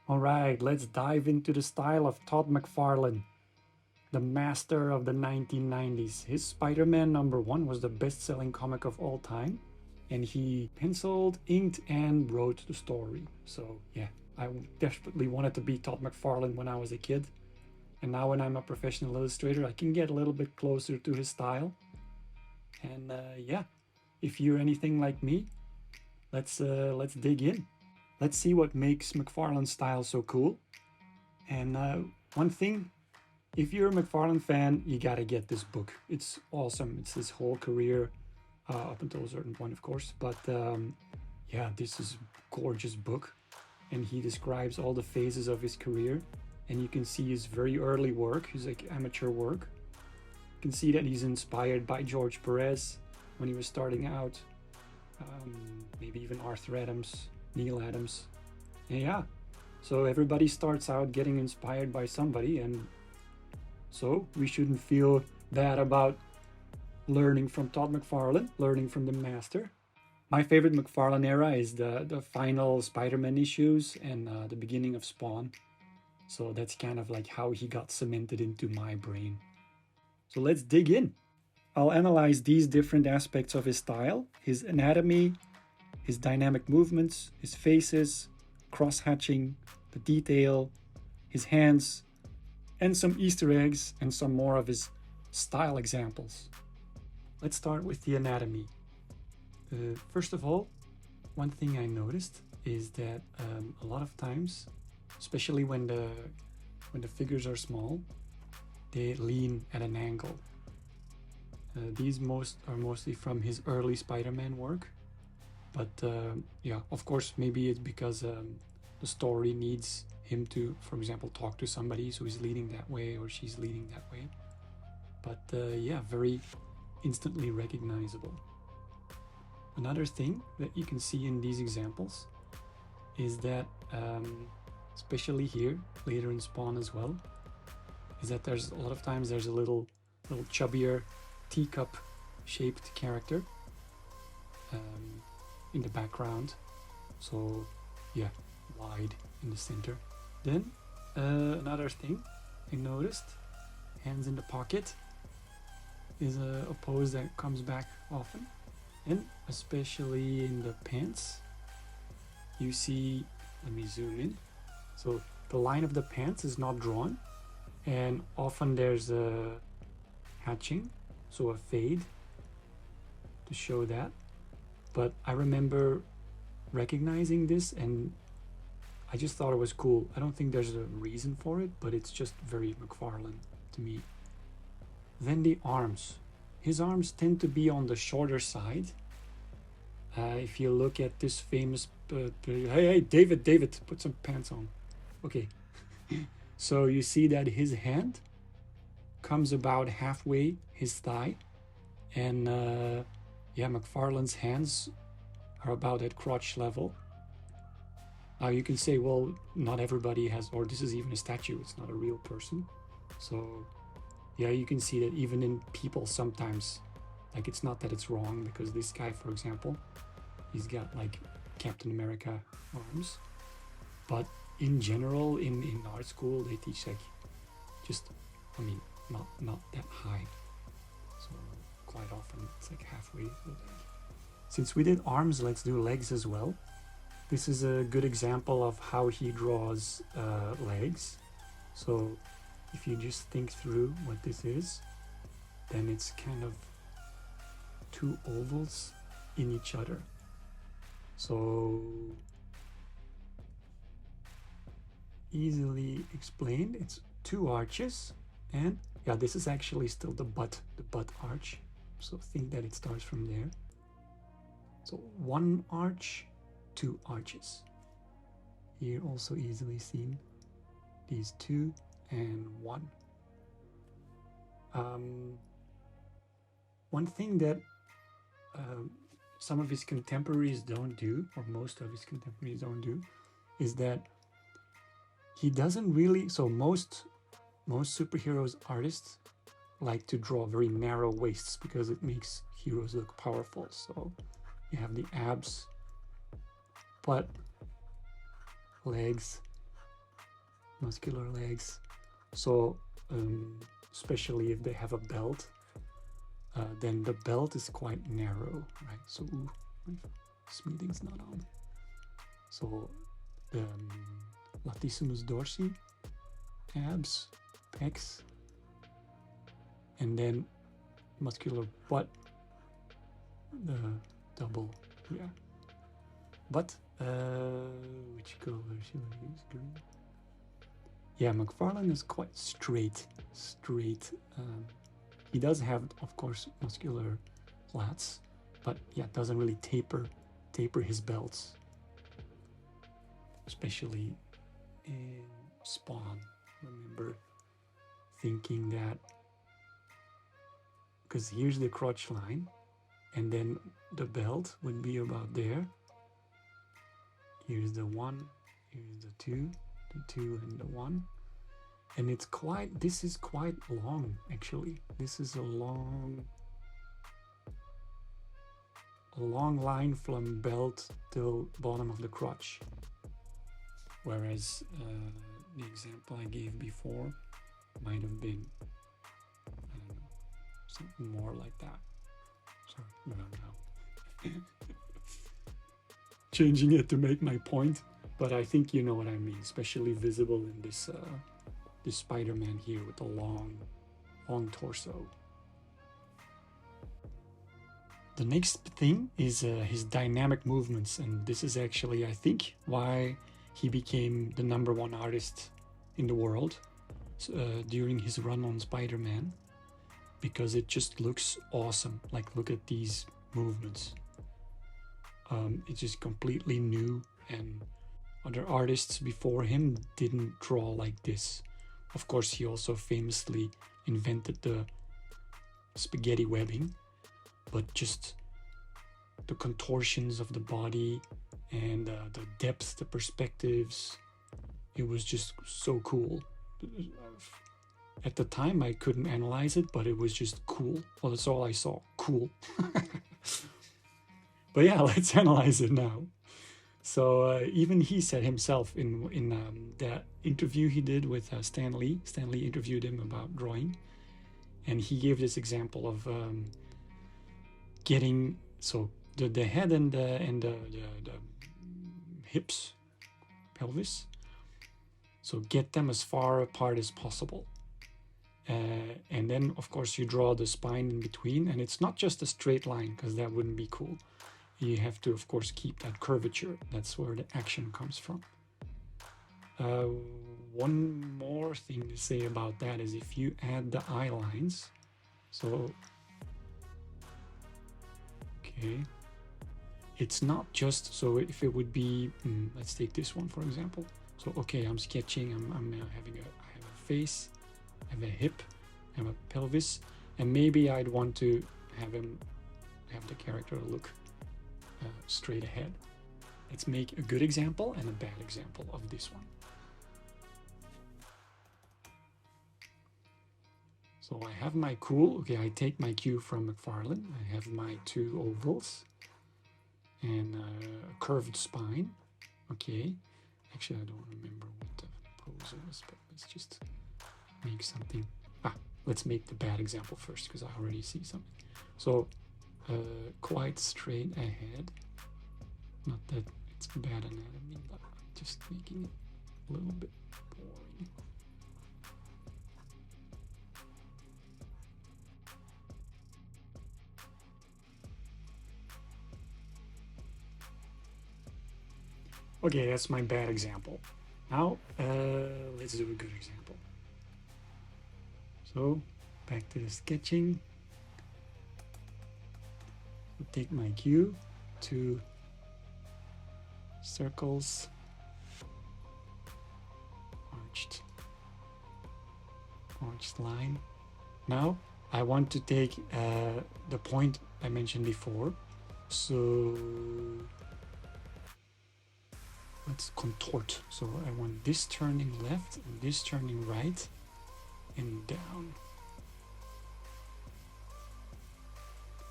All right, let's dive into the style of Todd McFarlane, the master of the 1990s. His Spider Man #1 was the best selling comic of all time, and he penciled, inked, and wrote the story. So, yeah, I desperately wanted to be Todd McFarlane when I was a kid. And now, when I'm a professional illustrator, I can get a little bit closer to his style. And yeah, if you're anything like me, let's dig in. Let's see what makes McFarlane's style so cool. And one thing, if you're a McFarlane fan, you gotta get this book. It's awesome. It's his whole career, up until a certain point, of course. But yeah, this is a gorgeous book, and he describes all the phases of his career. And you can see his very early work, his like amateur work. You can see that he's inspired by George Perez when he was starting out. Maybe even Arthur Adams, Neil Adams. And yeah, so everybody starts out getting inspired by somebody, and so we shouldn't feel bad about learning from Todd McFarlane, learning from the master. My favorite McFarlane era is the final Spider-Man issues and the beginning of Spawn. So that's kind of like how he got cemented into my brain. So let's dig in. I'll analyze these different aspects of his style, his anatomy, his dynamic movements, his faces, cross-hatching, the detail, his hands, and some Easter eggs and some more of his style examples. Let's start with the anatomy. First of all, one thing I noticed is that a lot of times, especially when the figures are small, they lean at an angle. These are mostly from his early Spider-Man work, but yeah, of course, maybe it's because the story needs him to, for example, talk to somebody, so he's leaning that way or she's leaning that way. But yeah, very instantly recognizable. Another thing that you can see in these examples is that, especially here, later in Spawn as well, is that there's a lot of times there's a little chubbier teacup shaped character in the background. So yeah, wide in the center. Then another thing I noticed, hands in the pocket, is a pose that comes back often, and especially in the pants. You see, let me zoom in. So the line of the pants is not drawn, and often there's a hatching, so a fade to show that. But I remember recognizing this, and I just thought it was cool. I don't think there's a reason for it, but it's just very McFarlane to me. Then the arms. His arms tend to be on the shorter side. If you look at this famous, hey, David, put some pants on. Okay. So you see that his hand comes about halfway his thigh, and yeah, McFarlane's hands are about at crotch level. Now you can say, well, not everybody has, or this is even a statue, it's not a real person. So yeah, you can see that even in people sometimes, like, it's not that it's wrong, because this guy, for example, he's got like Captain America arms. But in general, in art school, they teach like just, I mean, not that high. So quite often it's like halfway. Since we did arms, let's do legs as well. This is a good example of how he draws legs. So if you just think through what this is, then it's kind of two ovals in each other. So easily explained, it's two arches, and yeah, this is actually still the butt arch. So think that it starts from there. So one arch, two arches. Here also easily seen, these two and one. One thing that some of his contemporaries don't do, or most of his contemporaries don't do, is that he doesn't really, so most superheroes artists like to draw very narrow waists because it makes heroes look powerful. So you have the abs, butt, legs, muscular legs. So especially if they have a belt, then the belt is quite narrow, right? So my smoothing's not on. So the latissimus dorsi, abs, pecs, and then muscular butt, the double, yeah. But which color should I use? Green. Yeah, McFarlane is quite straight. He does have, of course, muscular lats, but yeah, doesn't really taper his belts, especially in Spawn. Remember thinking that, because here's the crotch line, and then the belt would be about there. Here's the 1, here's the 2 and the 1. And it's quite, this is quite long, actually. This is a long line from belt till bottom of the crotch. Whereas the example I gave before might have been, I don't know, something more like that. Sorry, I don't know. Changing it to make my point, but I think you know what I mean, especially visible in this this Spider-Man here with the long torso. The next thing is his dynamic movements, and this is actually, I think, why he became the #1 artist in the world during his run on Spider-Man, because it just looks awesome. Like, look at these movements. It's just completely new, and other artists before him didn't draw like this. Of course, he also famously invented the spaghetti webbing, but just the contortions of the body and the depth, the perspectives, it was just so cool. At the time, I couldn't analyze it, but it was just cool. Well, that's all I saw. Cool. But yeah, let's analyze it now. So even he said himself in the interview he did with Stan Lee. Stan Lee interviewed him about drawing, and he gave this example of getting the head and the hips, pelvis. So get them as far apart as possible. And then, of course, you draw the spine in between, and it's not just a straight line, because that wouldn't be cool. You have to, of course, keep that curvature. That's where the action comes from. One more thing to say about that is if you add the eye lines, so, okay, it's not just, so if it would be, let's take this one, for example. So, okay, I'm sketching, I have a face, I have a hip, I have a pelvis, and maybe I'd want to have the character look straight ahead. Let's make a good example and a bad example of this one. So I have my cool, okay, I take my cue from McFarlane. I have my 2 ovals and a curved spine. Okay, actually I don't remember what the pose was, but let's just make something. Let's make the bad example first, because I already see something. So quite straight ahead. Not that it's bad anatomy, but just making it a little bit boring. Okay, that's my bad example. Now, let's do a good example. So, back to the sketching. Take my cue, 2 circles, arched line. Now I want to take the point I mentioned before. So let's contort. So I want this turning left and this turning right and down.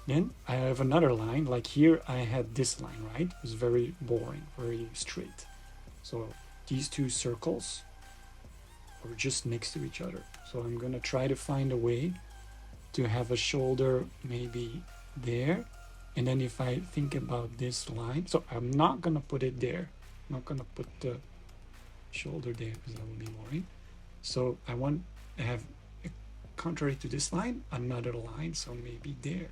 Then I have another line, like here I had this line, right? It was very boring, very straight. So these 2 circles, or just next to each other. So I'm gonna try to find a way to have a shoulder maybe there. And then if I think about this line, so I'm not gonna put it there. I'm not gonna put the shoulder there because that would be boring. So I want to have, contrary to this line, another line, so maybe there.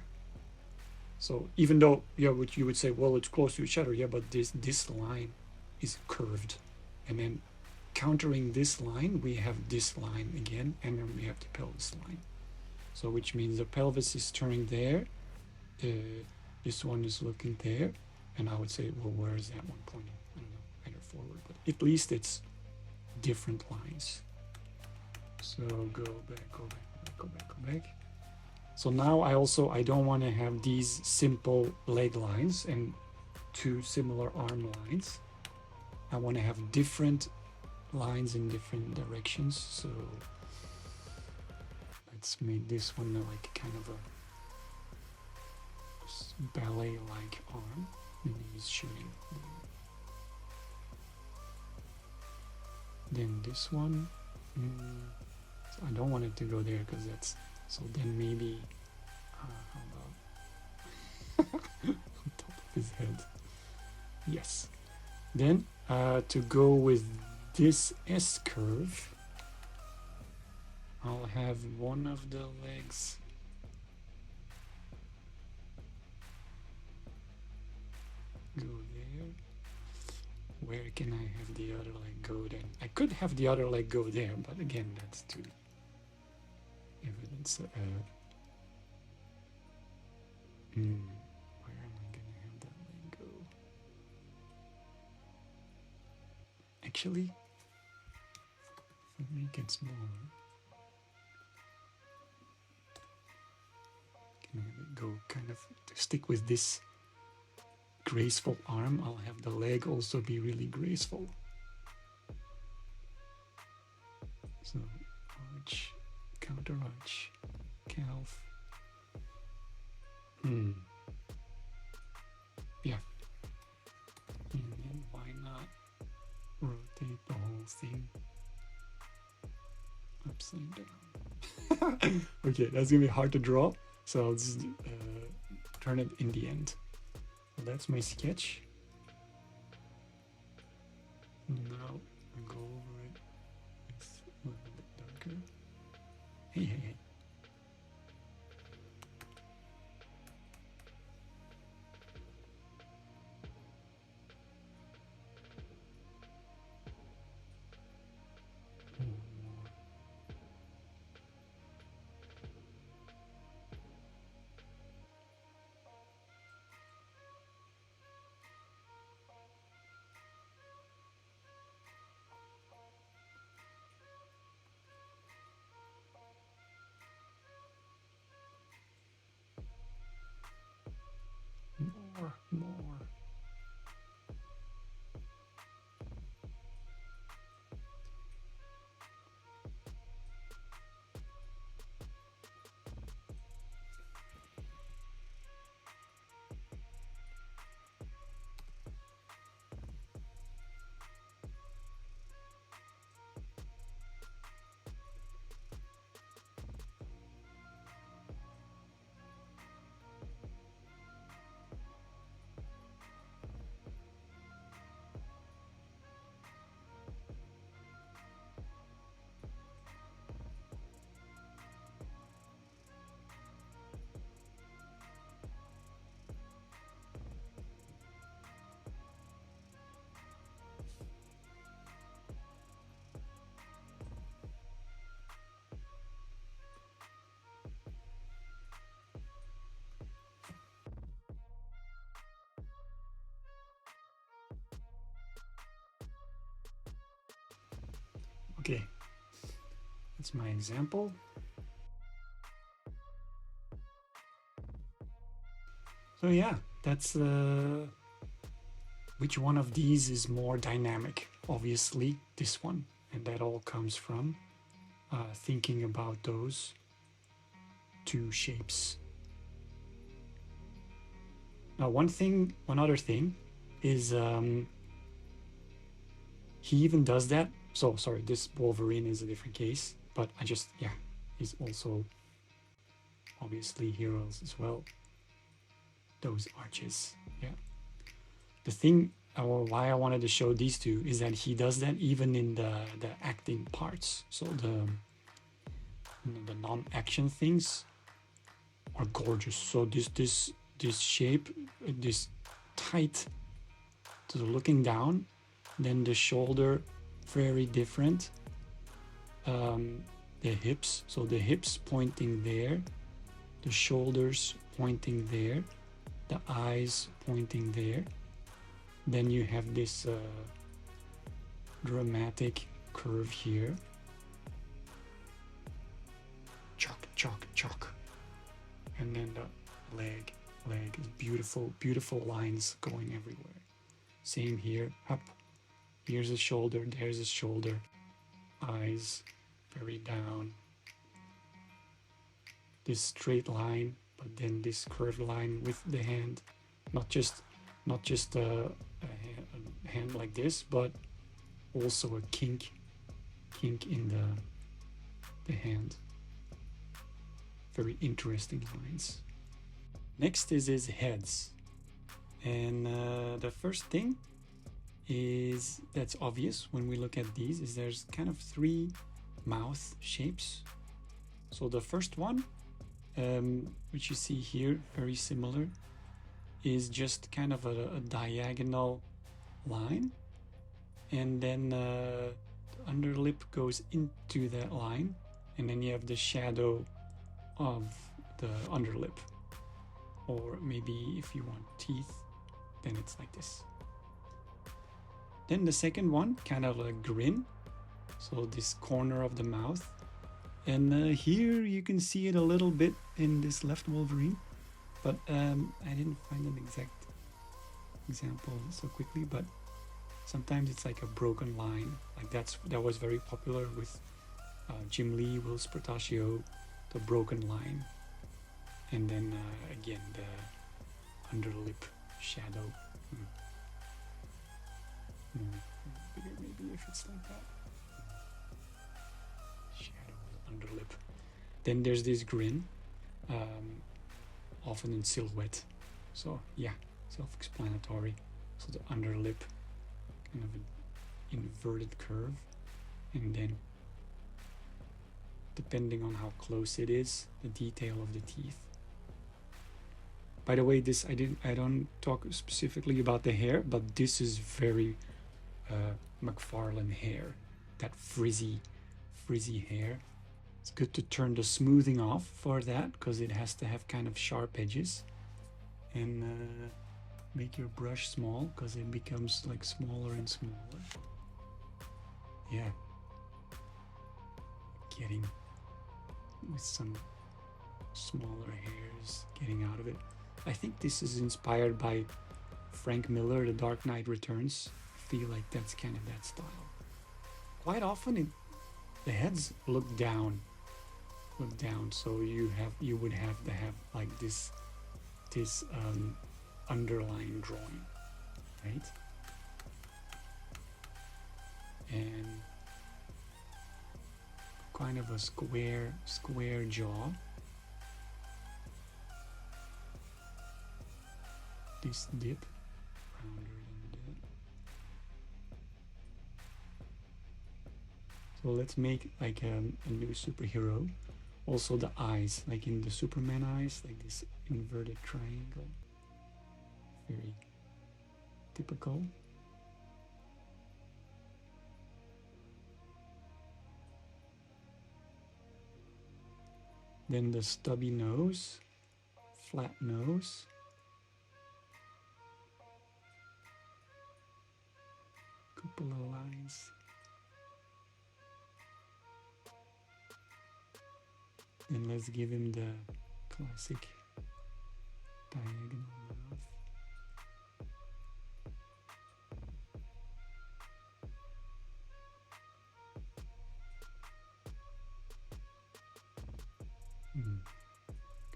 So even though, yeah, you would say, well, it's close to each other, yeah, but this line is curved. And then countering this line, we have this line again, and then we have the pelvis line. So which means the pelvis is turning there, this one is looking there, and I would say, well, where is that one pointing? I don't know, either forward, but at least it's different lines. So go back, go back, go back, go back. So now I don't want to have these simple leg lines and two similar arm lines. I want to have different lines in different directions. So let's make this one like kind of a ballet-like arm, and he's shooting. Then this one, so I don't want it to go there because that's, so then maybe, how about on top of his head? Yes. Then to go with this S curve, I'll have one of the legs go there. Where can I have the other leg go then? I could have the other leg go there, but again, that's too evidence. Where am I gonna have that leg go? Actually, if I make it smaller, can I have it go kind of to stick with this graceful arm? I'll have the leg also be really graceful. So arch, counter arch, calf. Yeah. And then why not rotate the whole thing upside down? Okay, that's gonna be hard to draw, so I'll just turn it in the end. So that's my sketch. Now I go over it with a little bit darker. Hey, hey, hey. More. Okay, that's my example. So yeah, that's which one of these is more dynamic? Obviously this one, and that all comes from thinking about those two shapes. Now one other thing is he even does that So sorry, this Wolverine is a different case, but I just, yeah, he's also obviously heroes as well. Those arches, yeah. The thing, or why I wanted to show these two, is that he does that even in the acting parts. So the non-action things are gorgeous. So this shape, this tight, so looking down, then the shoulder, very different. The hips, so the hips pointing there, the shoulders pointing there, the eyes pointing there. Then you have this dramatic curve here. Chuck. And then the leg, beautiful lines going everywhere. Same here, up. Here's a shoulder, there's a shoulder. Eyes, very down. This straight line, but then this curved line with the hand. Not just a hand like this, but also a kink in the hand. Very interesting lines. Next is his heads, and the first thing is that's obvious when we look at these is there's kind of three mouth shapes. So the first one, which you see here, very similar, is just kind of a diagonal line, and then the underlip goes into that line, and then you have the shadow of the underlip. Or maybe if you want teeth, then it's like this. Then the second one, kind of a grin, so this corner of the mouth, and here you can see it a little bit in this left Wolverine, but I didn't find an exact example so quickly, but sometimes it's like a broken line, like that was very popular with Jim Lee, Will Spartaccio, the broken line, and then again the underlip shadow. Bigger maybe if it's like that. Shadow underlip. Then there's this grin, often in silhouette. So yeah, self-explanatory. So the underlip, kind of an inverted curve, and then depending on how close it is, the detail of the teeth. By the way, this I don't talk specifically about the hair, but this is very McFarlane hair, that frizzy hair. It's good to turn the smoothing off for that, because it has to have kind of sharp edges, and make your brush small, because it becomes like smaller and smaller. Yeah, getting with some smaller hairs getting out of it. I think this is inspired by Frank Miller, The Dark Knight Returns. I feel like that's kind of that style. Quite often the heads look down, so you would have to have like this underline drawing, right? And kind of a square jaw. This dip, rounder than that. So let's make like a new superhero. Also the eyes, like in the Superman eyes, like this inverted triangle. Very typical. Then the stubby nose, flat nose. Couple of lines. Then let's give him the classic diagonal mouth.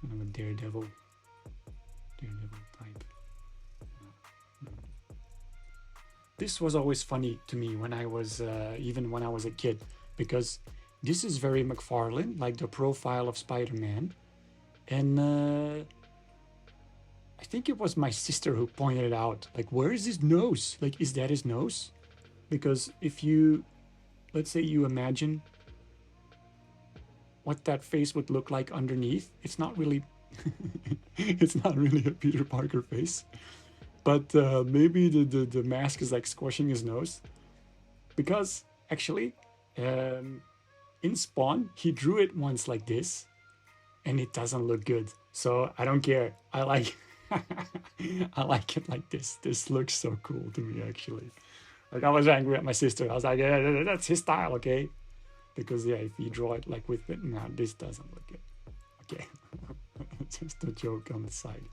Kind of a daredevil type. this was always funny to me when I was even when I was a kid, because this is very McFarlane, like the profile of Spider-Man, and I think it was my sister who pointed it out. Like, where is his nose? Like, is that his nose? Because if you, let's say you imagine what that face would look like underneath, it's not really, it's not really a Peter Parker face. But maybe the mask is like squashing his nose. Because actually, in Spawn, he drew it once like this, and it doesn't look good. So I don't care. I like I like it like this. This looks so cool to me, actually. Like, I was angry at my sister. I was like, yeah, that's his style, okay? Because yeah, if you draw it like with it, no, this doesn't look good. Okay, just a joke on the side.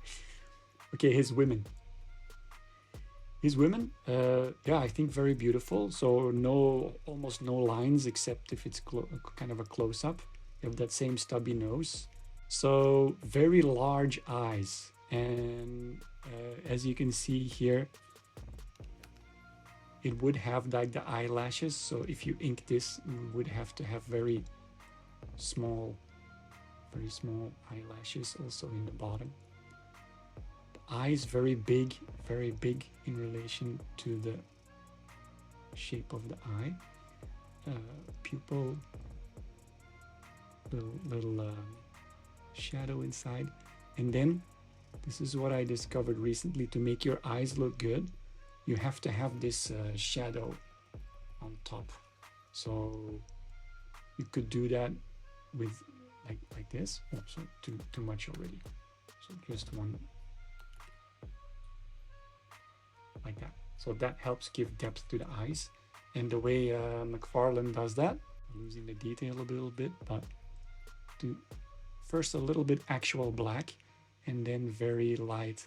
Okay, his women. His women, yeah, I think very beautiful. So almost no lines except if it's kind of a close-up. You have that same stubby nose. So very large eyes, and as you can see here, it would have like the eyelashes. So if you ink this, you would have to have very small eyelashes also in the bottom. The eyes very big in relation to the shape of the eye. Pupil, little shadow inside. And then this is what I discovered recently: to make your eyes look good, you have to have this shadow on top. So you could do that with like this. Oh, so too much already. So just one like that. So that helps give depth to the eyes. And the way McFarlane does that, losing the detail a little bit, but do first a little bit actual black, and then very light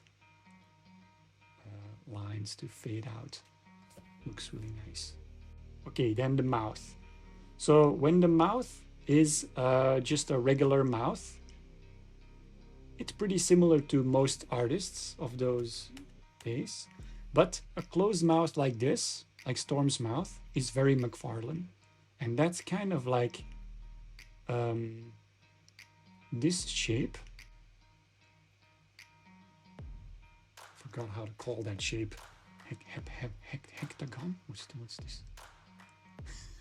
lines to fade out. Looks really nice. Okay, then the mouth. So when the mouth is just a regular mouth, it's pretty similar to most artists of those days. But a closed mouth like this, like Storm's mouth, is very McFarlane. And that's kind of like this shape. Forgot how to call that shape. Hectagon? What's this?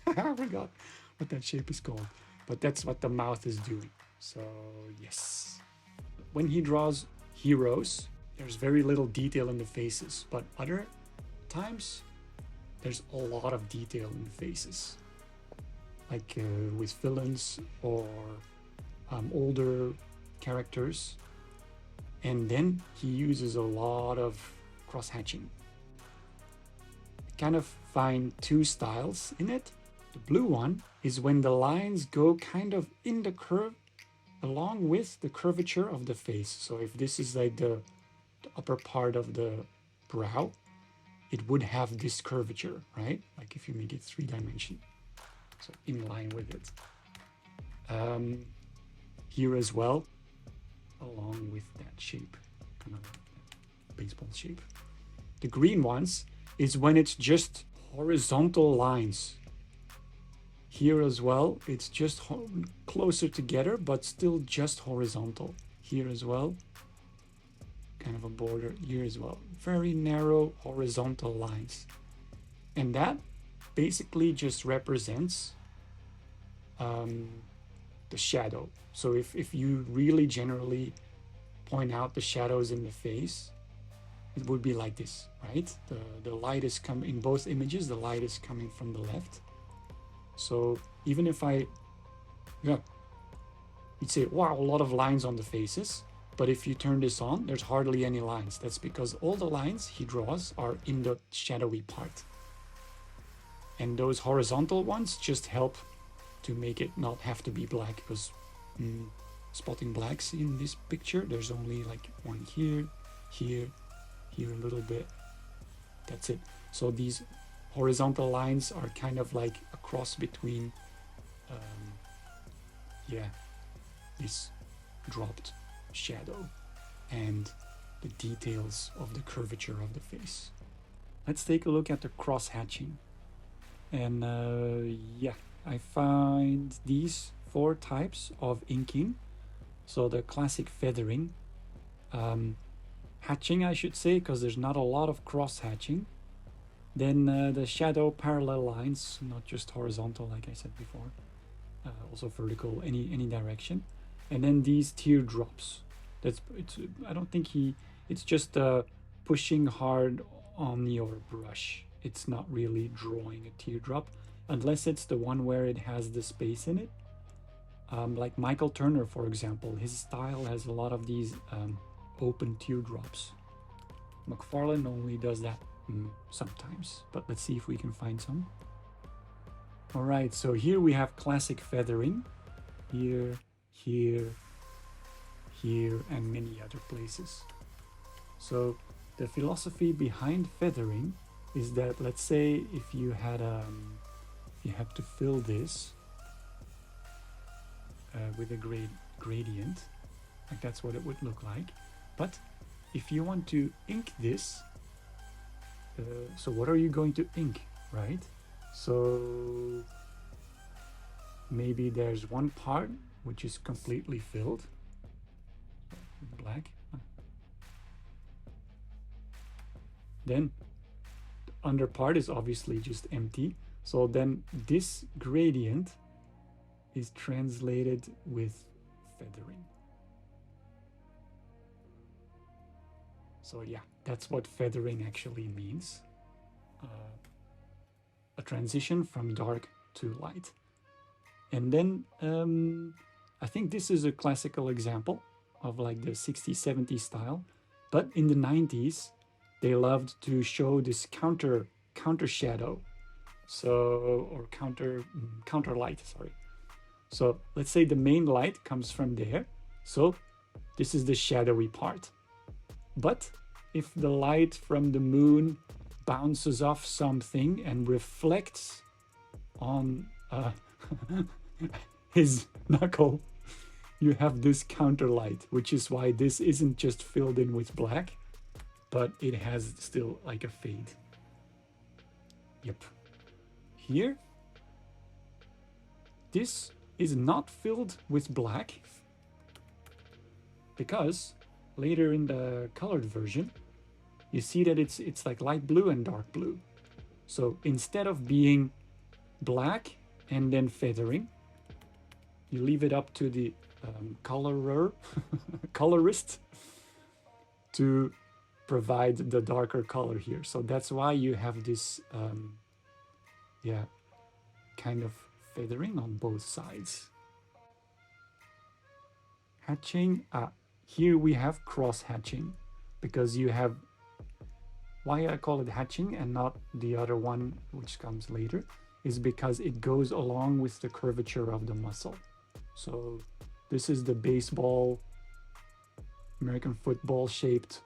I forgot what that shape is called. But that's what the mouth is doing. So yes. When he draws heroes, there's very little detail in the faces, but other times there's a lot of detail in the faces, like with villains or older characters. And then he uses a lot of cross-hatching. I kind of find two styles in it. The blue one is when the lines go kind of in the curve along with the curvature of the face. So if this is like the upper part of the brow, it would have this curvature, right? Like if you make it 3-dimensional, so in line with it. Here as well, along with that shape, kind of that baseball shape. The green ones is when it's just horizontal lines. Here as well, it's just closer together, but still just horizontal. Here as well, kind of a border. Here as well, very narrow horizontal lines. And that basically just represents the shadow. So if you really generally point out the shadows in the face, it would be like this, right? The light is coming in both images, the light is coming from the left. So even if you'd say, wow, a lot of lines on the faces. But if you turn this on, there's hardly any lines. That's because all the lines he draws are in the shadowy part. And those horizontal ones just help to make it not have to be black, because spotting blacks in this picture, there's only like one here, here, here a little bit. That's it. So these horizontal lines are kind of like a cross between this dropped shadow and the details of the curvature of the face. let's take a look at the cross hatching. And yeah, I find these 4 types of inking. So the classic feathering, hatching I should say, because there's not a lot of cross hatching. Then the shadow parallel lines, not just horizontal like I said before, also vertical, any direction. And then these teardrops. I don't think it's just pushing hard on your brush. It's not really drawing a teardrop, unless it's the one where it has the space in it. Like Michael Turner, for example, his style has a lot of these open teardrops. McFarlane only does that sometimes, but let's see if we can find some. All right, so here we have classic feathering, here, here, here, and many other places. So the philosophy behind feathering is that, let's say if you had if you have to fill this with a gradient, like that's what it would look like. But if you want to ink this, so what are you going to ink, right? So maybe there's one part which is completely filled, black. Then the under part is obviously just empty. So then this gradient is translated with feathering. So yeah, that's what feathering actually means. A transition from dark to light. And then I think this is a classical example of like the 60s, 70s style. But in the 90s, they loved to show this counter shadow. So, or counter light, sorry. So let's say the main light comes from there. So this is the shadowy part. But if the light from the moon bounces off something and reflects on his knuckle, you have this counter light, which is why this isn't just filled in with black, but it has still like a fade. Yep. Here, this is not filled with black because later in the colored version, you see that it's like light blue and dark blue. So instead of being black and then feathering, you leave it up to the colorist to provide the darker color here. So that's why you have this yeah, kind of feathering on both sides. Hatching, here we have cross hatching, because you have, why I call it hatching and not the other one which comes later, is because it goes along with the curvature of the muscle. So this is the baseball, American football shaped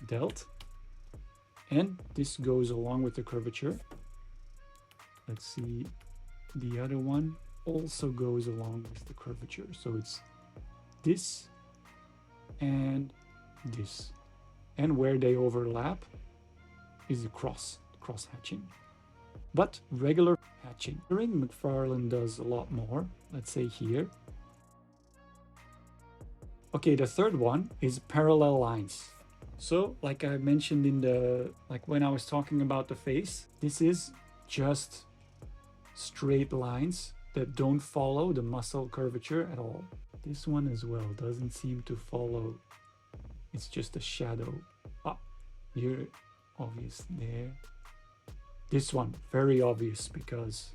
delt, and this goes along with the curvature. Let's see, the other one also goes along with the curvature. So it's this and this. And where they overlap is the cross hatching. But regular hatching, McFarlane does a lot more. Let's say here. Okay, the third one is parallel lines. So like I mentioned in the, like when I was talking about the face, this is just straight lines that don't follow the muscle curvature at all. This one as well doesn't seem to follow. It's just a shadow. Here, obvious there. This one, very obvious, because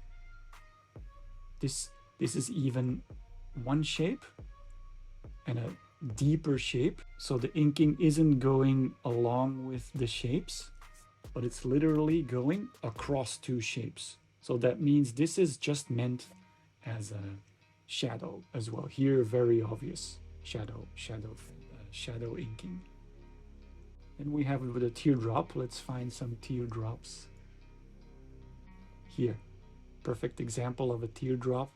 this is even one shape and a deeper shape. So the inking isn't going along with the shapes, but it's literally going across two shapes. So that means this is just meant as a shadow as well. Here, very obvious shadow inking. And we have the teardrop. Let's find some teardrops. Here, perfect example of a teardrop.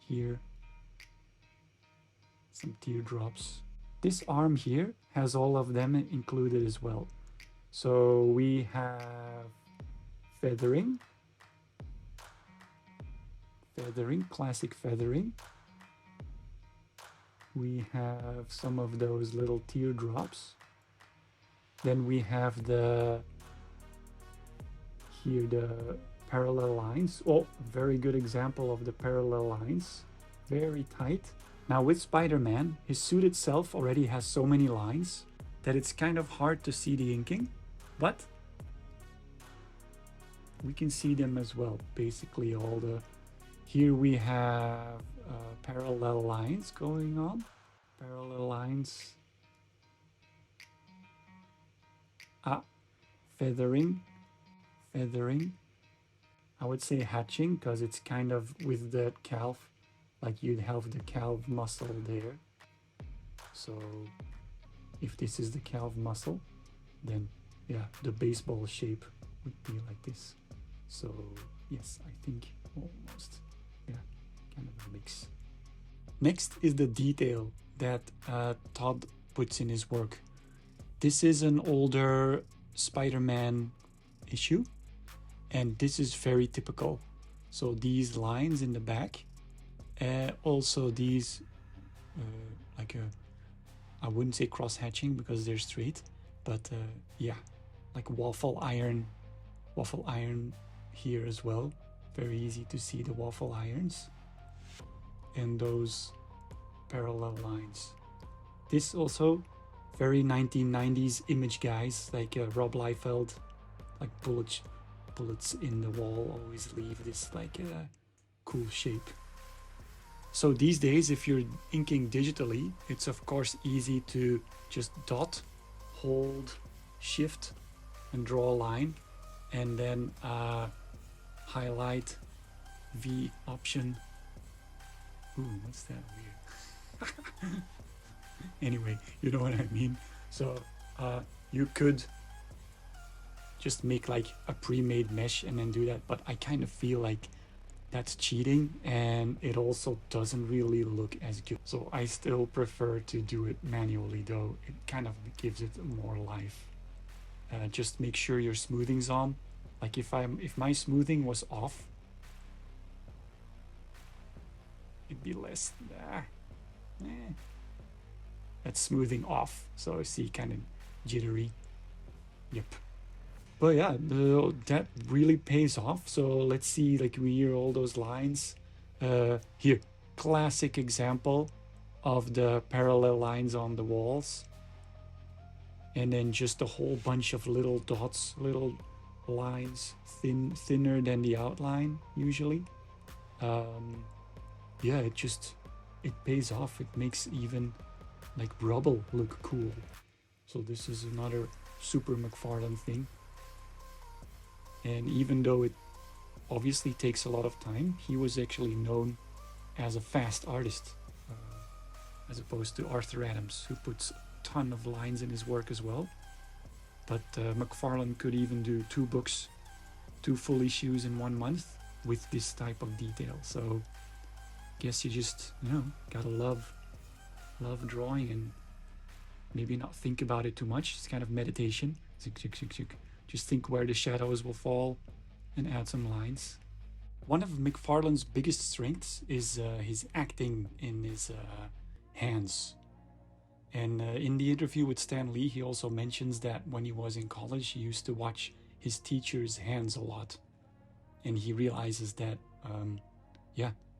Here, some teardrops. this arm here has all of them included as well. So we have feathering, classic feathering. We have some of those little teardrops. Then we have the parallel lines. Oh, very good example of the parallel lines. Very tight. Now with Spider-Man, his suit itself already has so many lines that it's kind of hard to see the inking, but we can see them as well. Basically here we have parallel lines going on. Parallel lines. Feathering. I would say hatching because it's kind of with the calf, like you'd have the calf muscle there. So if this is the calf muscle, then yeah, the baseball shape would be like this. So yes, I think almost, yeah, kind of a mix. Next is the detail that Todd puts in his work. This is an older Spider-Man issue, and this is very typical. So these lines in the back, also these I wouldn't say cross hatching because they're straight, but yeah, like waffle iron here as well. Very easy to see the waffle irons and those parallel lines. This also very 1990s image guys, like Rob Liefeld, like bullets in the wall always leave this like cool shape. So these days, if you're inking digitally, it's of course easy to just dot, hold, shift, and draw a line, and then highlight, V option. Ooh, what's that weird? Anyway, you know what I mean. So you could just make like a pre-made mesh and then do that, but I kind of feel like that's cheating, and it also doesn't really look as good. So I still prefer to do it manually, though it kind of gives it more life. Just make sure your smoothing's on. Like if my smoothing was off, it'd be less. That's smoothing off, so I see kind of jittery. Yep. But yeah, that really pays off. So let's see, like we hear all those lines. Here, classic example of the parallel lines on the walls. And then just a whole bunch of little dots, little lines, thinner than the outline usually. Yeah, it pays off. It makes even like rubble look cool. So this is another super McFarlane thing. And even though it obviously takes a lot of time, he was actually known as a fast artist, as opposed to Arthur Adams, who puts a ton of lines in his work as well. But McFarlane could even do 2 books, 2 full issues in 1 month with this type of detail. So I guess you just, gotta love drawing and maybe not think about it too much. It's kind of meditation. Just think where the shadows will fall and add some lines. One of McFarlane's biggest strengths is his acting in his hands. And in the interview with Stan Lee, he also mentions that when he was in college, he used to watch his teacher's hands a lot. And he realizes that,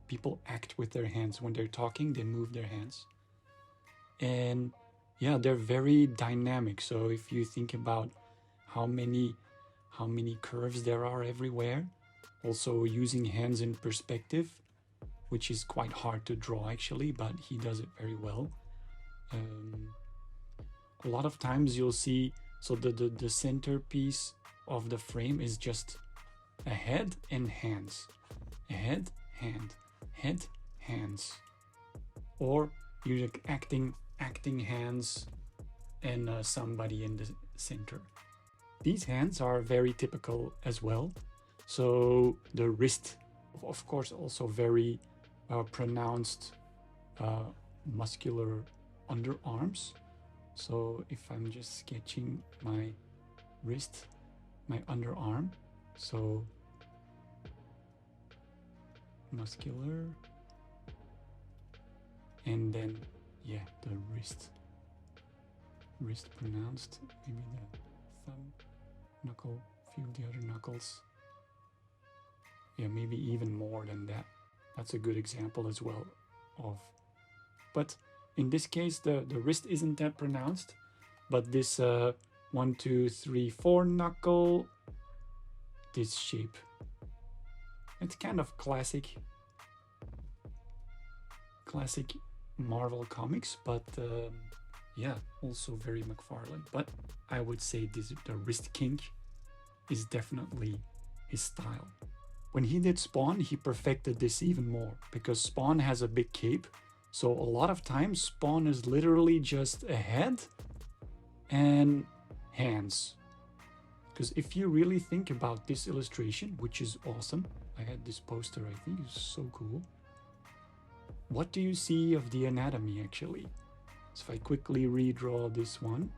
people act with their hands. When they're talking, they move their hands. And yeah, they're very dynamic. So if you think about how many curves there are everywhere, also using hands in perspective, which is quite hard to draw actually, but he does it very well. A lot of times you'll see, so the centerpiece of the frame is just a head and hands. A head, hand, head, hands. Or you're like acting hands and somebody in the center. These hands are very typical as well. So the wrist, of course, also very pronounced muscular underarms. So if I'm just sketching my wrist, my underarm, so muscular, and then yeah, the wrist pronounced, maybe the thumb, knuckle, few of the other knuckles. Yeah, maybe even more than that. That's a good example as well of, but in this case the wrist isn't that pronounced, but this 1, 2, 3, 4 knuckle, this shape, it's kind of classic Marvel comics, but yeah, also very McFarlane. But I would say the wrist kink is definitely his style. When he did Spawn, he perfected this even more, because Spawn has a big cape, so a lot of times Spawn is literally just a head and hands. Because if you really think about this illustration, which is awesome, I had this poster, I think it's so cool. What do you see of the anatomy actually? So if I quickly redraw this one,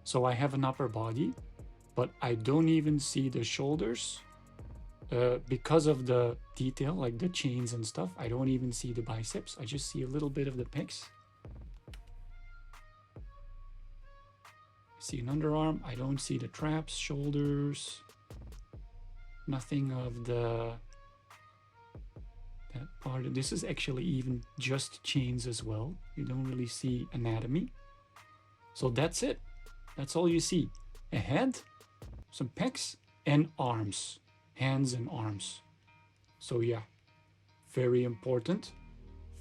so I have an upper body, but I don't even see the shoulders because of the detail, like the chains and stuff. I don't even see the biceps. I just see a little bit of the pecs. See an underarm. I don't see the traps, shoulders, nothing of that part. This is actually even just chains as well. You don't really see anatomy. So that's it. That's all you see. A head, some pecs, and arms. Hands and arms. So yeah, very important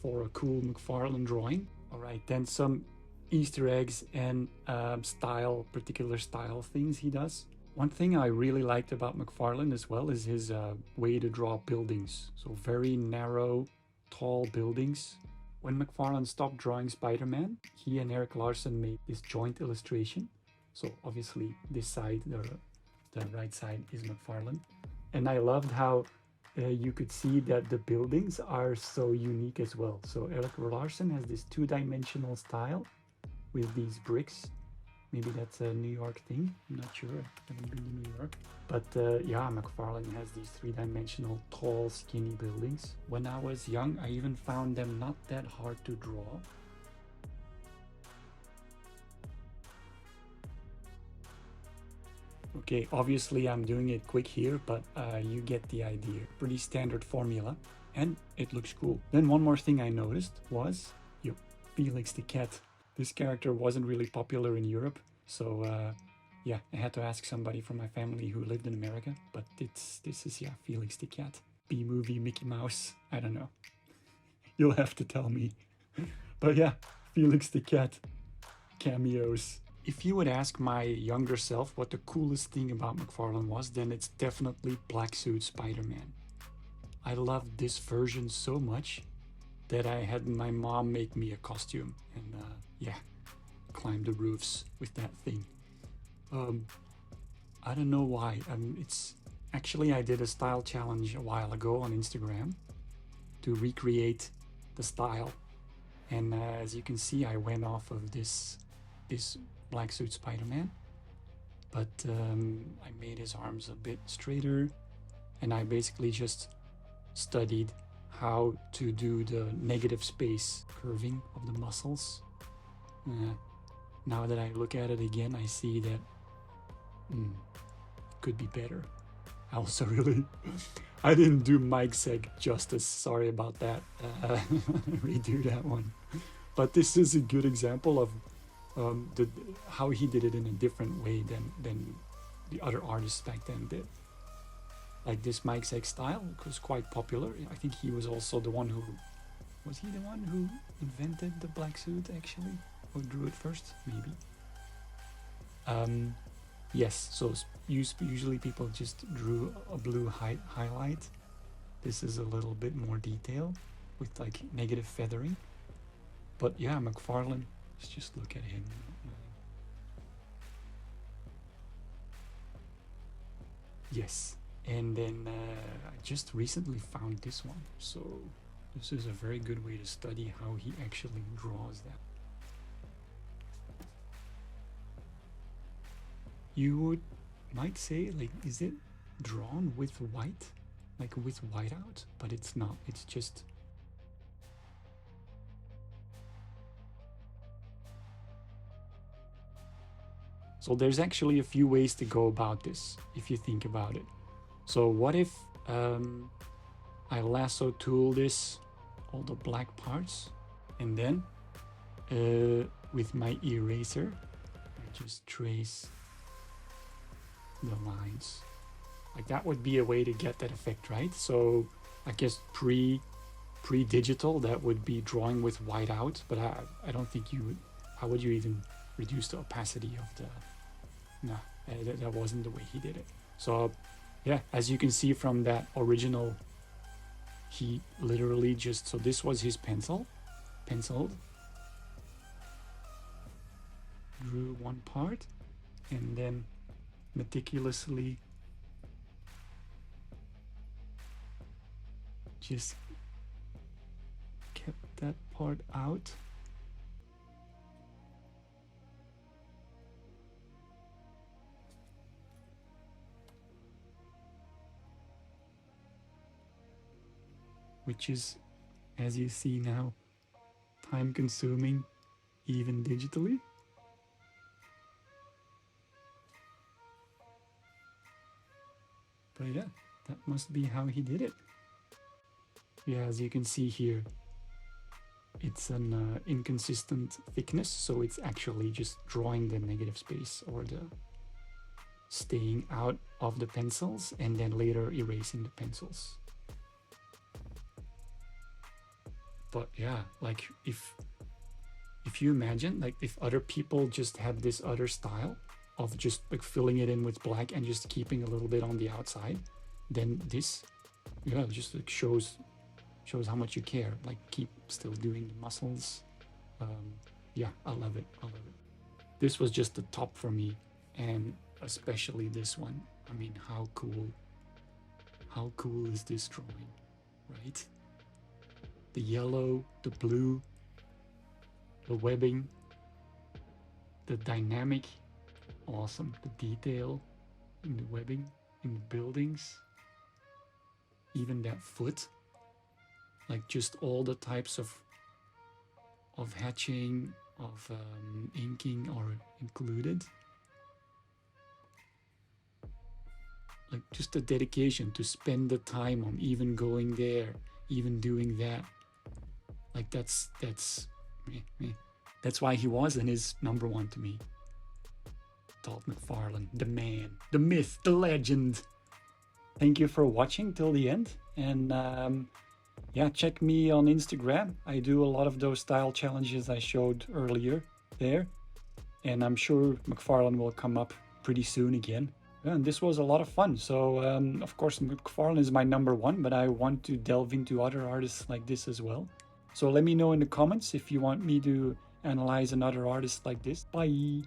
for a cool McFarlane drawing. All right, then some Easter eggs and particular style things he does. One thing I really liked about McFarlane as well is his way to draw buildings. So very narrow, tall buildings. When McFarlane stopped drawing Spider-Man, he and Eric Larson made this joint illustration. So obviously this side, the right side, is McFarlane. And I loved how you could see that the buildings are so unique as well. So Eric Larson has this two-dimensional style with these bricks. Maybe that's a New York thing. I'm not sure. I haven't been to New York. But yeah, McFarlane has these three-dimensional, tall, skinny buildings. When I was young, I even found them not that hard to draw. Okay, obviously I'm doing it quick here, but you get the idea. Pretty standard formula, and it looks cool. Then one more thing I noticed was Felix the cat. This character wasn't really popular in Europe, so yeah, I had to ask somebody from my family who lived in America, but this is, yeah, Felix the cat. B-movie Mickey Mouse, I don't know. You'll have to tell me. But yeah, Felix the cat, cameos. If you would ask my younger self what the coolest thing about McFarlane was, then it's definitely Black Suit Spider-Man. I loved this version so much that I had my mom make me a costume and yeah, climb the roofs with that thing. I don't know why. It's actually, I did a style challenge a while ago on Instagram to recreate the style, and as you can see, I went off of this Black Suit Spider-Man, but I made his arms a bit straighter, and I basically just studied how to do the negative space curving of the muscles. Now that I look at it again, I see that could be better. I also really, I didn't do Mike Seg justice, sorry about that. Redo that one. But this is a good example of how he did it in a different way than the other artists back then did. Like this Mike Seg style was quite popular. I think he was also the one who, was he the one who invented the black suit actually? Or drew it first? Maybe. Yes, so usually people just drew a blue highlight. This is a little bit more detail with like negative feathering. But yeah, McFarlane, let's just look at him. Yes, And then I just recently found this one, so this is a very good way to study how he actually draws that. You might say, like, is it drawn with white, like with whiteout? But it's not, it's just so there's actually a few ways to go about this if you think about it. So what if I lasso tool this, all the black parts, and then with my eraser I just trace the lines. Like that would be a way to get that effect, right? So I guess pre-digital that would be drawing with whiteout, but I don't think you would. How would you even reduce the opacity of the? No, that wasn't the way he did it. So yeah, as you can see from that original, he literally just, so this was his penciled, drew one part, and then meticulously just kept that part out. Which is, as you see now, time consuming even digitally. But yeah, that must be how he did it. Yeah, as you can see here, it's an inconsistent thickness, so it's actually just drawing the negative space or the staying out of the pencils and then later erasing the pencils. But yeah, like if you imagine, like if other people just had this other style of just like filling it in with black and just keeping a little bit on the outside, then this, yeah, just like shows how much you care. Like keep still doing the muscles. Yeah, I love it. This was just the top for me, and especially this one. I mean, how cool is this drawing, right? The yellow, the blue, the webbing, the dynamic, awesome. The detail in the webbing, in the buildings, even that foot, like just all the types of hatching, of inking are included. Like just the dedication to spend the time on even going there, even doing that. Like that's why he was and is number one to me. Todd McFarlane, the man, the myth, the legend. Thank you for watching till the end, and yeah, check me on Instagram. I do a lot of those style challenges I showed earlier there, and I'm sure McFarlane will come up pretty soon again. And this was a lot of fun. So of course McFarlane is my number one, but I want to delve into other artists like this as well. So let me know in the comments if you want me to analyze another artist like this. Bye!